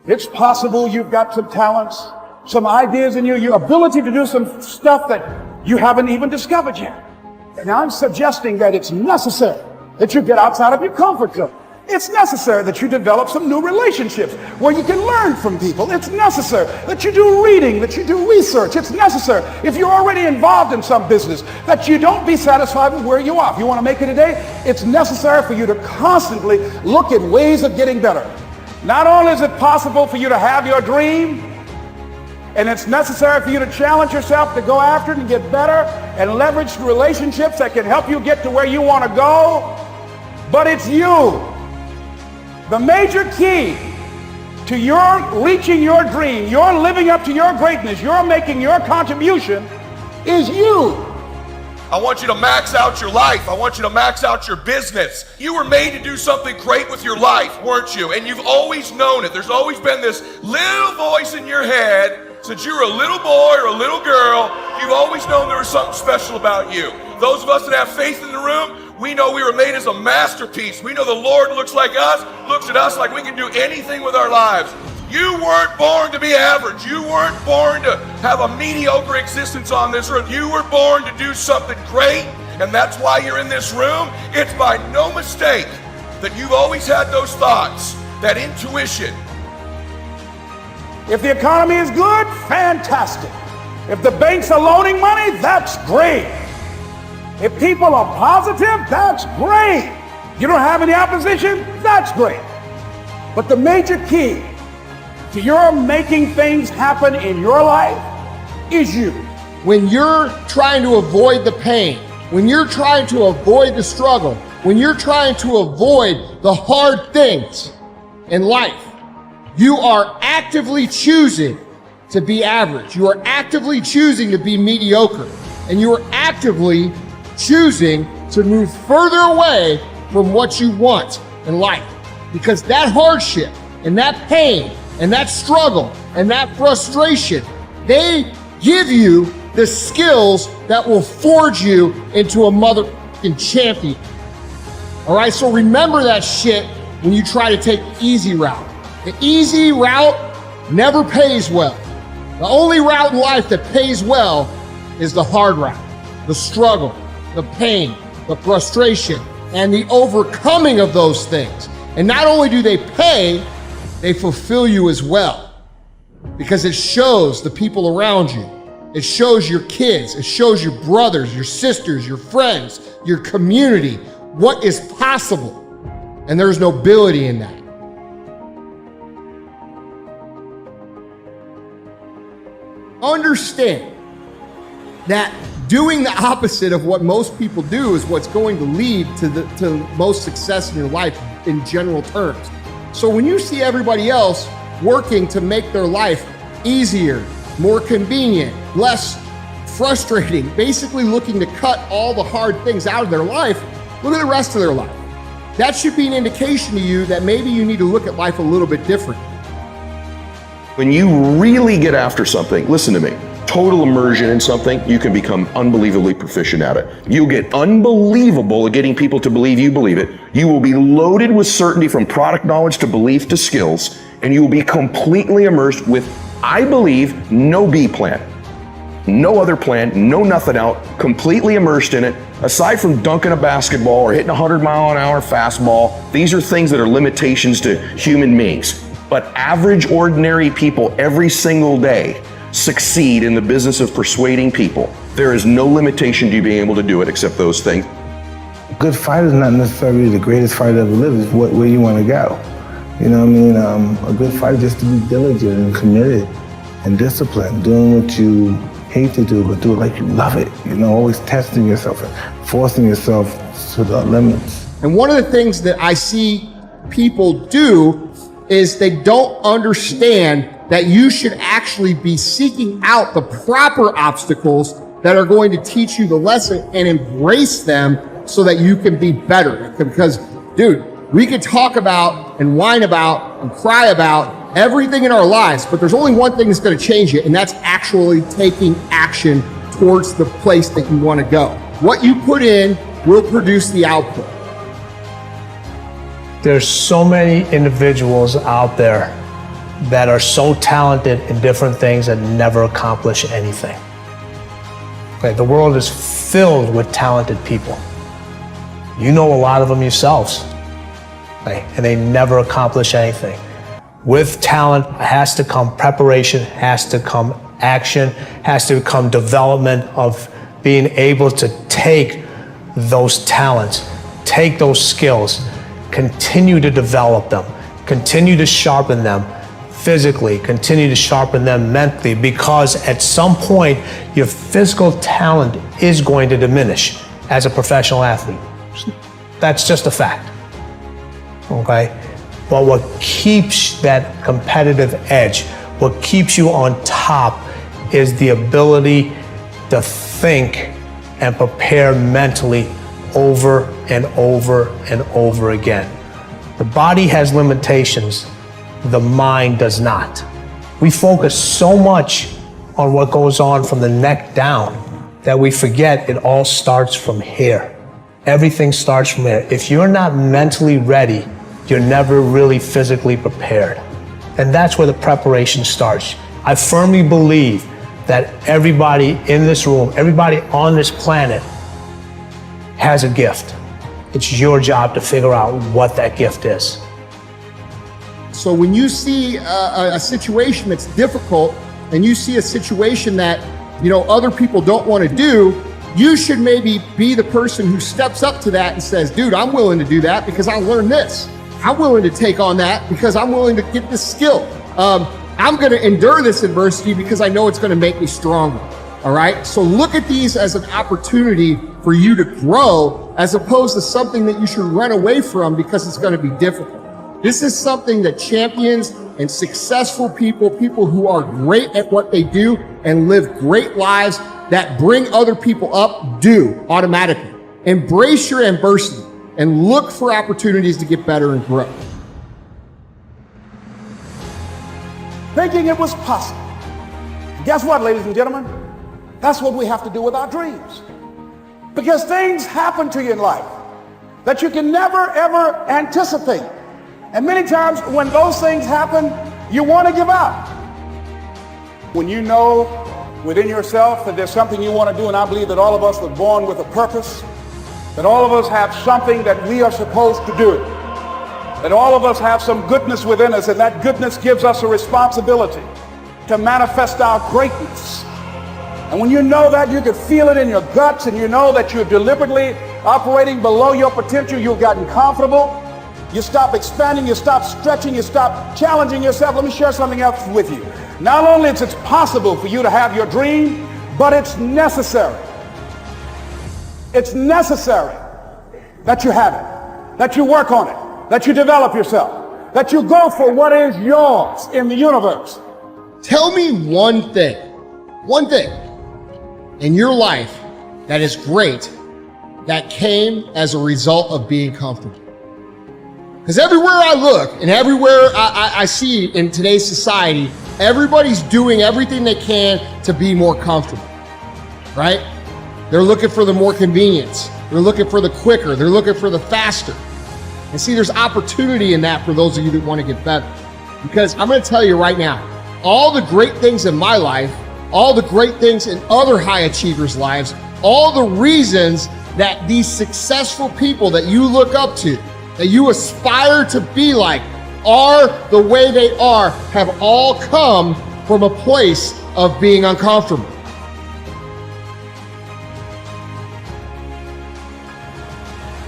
It's possible you've got some talents, some ideas in you, your ability to do some stuff that you haven't even discovered yet. Now I'm suggesting that it's necessary that you get outside of your comfort zone. It's necessary that you develop some new relationships where you can learn from people. It's necessary that you do reading, that you do research. It's necessary, if you're already involved in some business, that you don't be satisfied with where you are. If you want to make it today, it's necessary for you to constantly look at ways of getting better. Not only is it possible for you to have your dream, and it's necessary for you to challenge yourself to go after it and get better and leverage relationships that can help you get to where you want to go, but it's you. The major key to your reaching your dream, your living up to your greatness, your making your contribution is you. I want you to max out your life. I want you to max out your business. You were made to do something great with your life, weren't you? And you've always known it. There's always been this little voice in your head since you were a little boy or a little girl. You've always known there was something special about you. Those of us that have faith in the room, we know we were made as a masterpiece. We know the Lord looks at us like we can do anything with our lives. You weren't born to be average. You weren't born to have a mediocre existence on this earth. You were born to do something great, and that's why you're in this room. It's by no mistake that you've always had those thoughts, that intuition. If the economy is good, fantastic. If the banks are loaning money, that's great. If people are positive, that's great. You don't have any opposition, that's great. But the major key to your making things happen in your life is you. When you're trying to avoid the pain, when you're trying to avoid the struggle, when you're trying to avoid the hard things in life, you are actively choosing to be average. You are actively choosing to be mediocre. And you are actively choosing to move further away from what you want in life. Because that hardship and that pain and that struggle and that frustration, they give you the skills that will forge you into a motherfucking champion. All right, so remember that shit when you try to take the easy route. The easy route never pays well. The only route in life that pays well is the hard route, the struggle, the pain, the frustration, and the overcoming of those things. And not only do they pay, they fulfill you as well, because it shows the people around you. It shows your kids, it shows your brothers, your sisters, your friends, your community, what is possible. And there's nobility in that. Understand that doing the opposite of what most people do is what's going to lead to most success in your life in general terms. So when you see everybody else working to make their life easier, more convenient, less frustrating, basically looking to cut all the hard things out of their life, look at the rest of their life. That should be an indication to you that maybe you need to look at life a little bit different. When you really get after something, listen to me, total immersion in something, you can become unbelievably proficient at it. You'll get unbelievable at getting people to believe you believe it. You will be loaded with certainty from product knowledge to belief to skills, and you will be completely immersed with, I believe, no B plan. No other plan, no nothing out, completely immersed in it. Aside from dunking a basketball or hitting a 100-mile-an-hour fastball, these are things that are limitations to human beings. But average, ordinary people every single day succeed in the business of persuading people. There is no limitation to you being able to do it except those things. A good fight is not necessarily the greatest fight ever lived. It's where you want to go. You know what I mean? A good fight is to be diligent and committed and disciplined, doing what you hate to do, but do it like you love it. You know, always testing yourself and forcing yourself to the limits. And one of the things that I see people do is they don't understand that you should actually be seeking out the proper obstacles that are going to teach you the lesson and embrace them so that you can be better. Because, dude, we could talk about and whine about and cry about everything in our lives, but there's only one thing that's going to change it, and that's actually taking action towards the place that you want to go. What you put in will produce the output. There's so many individuals out there that are so talented in different things that never accomplish anything. Okay, the world is filled with talented people. You know a lot of them yourselves, okay, and they never accomplish anything. With talent has to come preparation, has to come action, has to come development of being able to take those talents, take those skills, continue to develop them, continue to sharpen them physically, continue to sharpen them mentally, because at some point your physical talent is going to diminish as a professional athlete. That's just a fact, okay? But what keeps that competitive edge, what keeps you on top, is the ability to think and prepare mentally over and over and over again. The body has limitations, the mind does not. We focus so much on what goes on from the neck down that we forget it all starts from here. Everything starts from here. If you're not mentally ready, you're never really physically prepared. And that's where the preparation starts. I firmly believe that everybody in this room, everybody on this planet has a gift. It's your job to figure out what that gift is. So when you see a situation that's difficult and you see a situation that, you know, other people don't want to do, you should maybe be the person who steps up to that and says, dude, I'm willing to do that because I learned this. I'm willing to take on that because I'm willing to get this skill. I'm going to endure this adversity because I know it's going to make me stronger. All right. So look at these as an opportunity for you to grow, as opposed to something that you should run away from because it's going to be difficult. This is something that champions and successful people, people who are great at what they do and live great lives that bring other people up, do automatically. Embrace your adversity and look for opportunities to get better and grow. Thinking it was possible. Guess what, ladies and gentlemen? That's what we have to do with our dreams. Because things happen to you in life that you can never, ever anticipate. And many times when those things happen, you want to give up. When you know within yourself that there's something you want to do, and I believe that all of us were born with a purpose, that all of us have something that we are supposed to do, that all of us have some goodness within us, and that goodness gives us a responsibility to manifest our greatness. And when you know that, you can feel it in your guts, and you know that you're deliberately operating below your potential, you've gotten comfortable, you stop expanding, you stop stretching, you stop challenging yourself. Let me share something else with you. Not only is it possible for you to have your dream, but it's necessary. It's necessary that you have it, that you work on it, that you develop yourself, that you go for what is yours in the universe. Tell me one thing in your life that is great that came as a result of being comfortable. Because everywhere I look and everywhere I see in today's society, everybody's doing everything they can to be more comfortable, right? They're looking for the more convenience. They're looking for the quicker. They're looking for the faster. And see, there's opportunity in that for those of you that want to get better. Because I'm going to tell you right now, all the great things in my life, all the great things in other high achievers' lives, all the reasons that these successful people that you look up to, that you aspire to be like, are the way they are, have all come from a place of being uncomfortable.